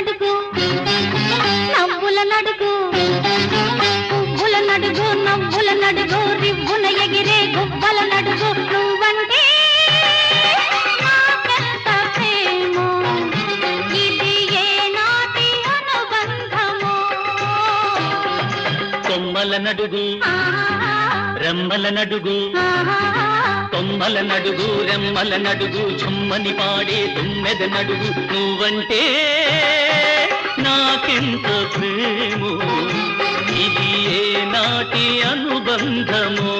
నడుగు నవ్వుల నడుగు పువ్వుల నడుగు నవ్వుల నడుగు రివ్వున ఎగిరే గువ్వల నడుగు నువ్వంటే నాకెంత ప్రేమో ఇది ఏ నాటి అనుబంధమో కొమ్మల నడుగు రెమ్మల నడుగు కొమ్మల నడుగు రెమ్మల నడుగు చుమ్మని పాడే తుమ్మెద నడుగు నువ్వంటే నాకెంత ప్రేమో ఇది ఏ నాటి అనుబంధమో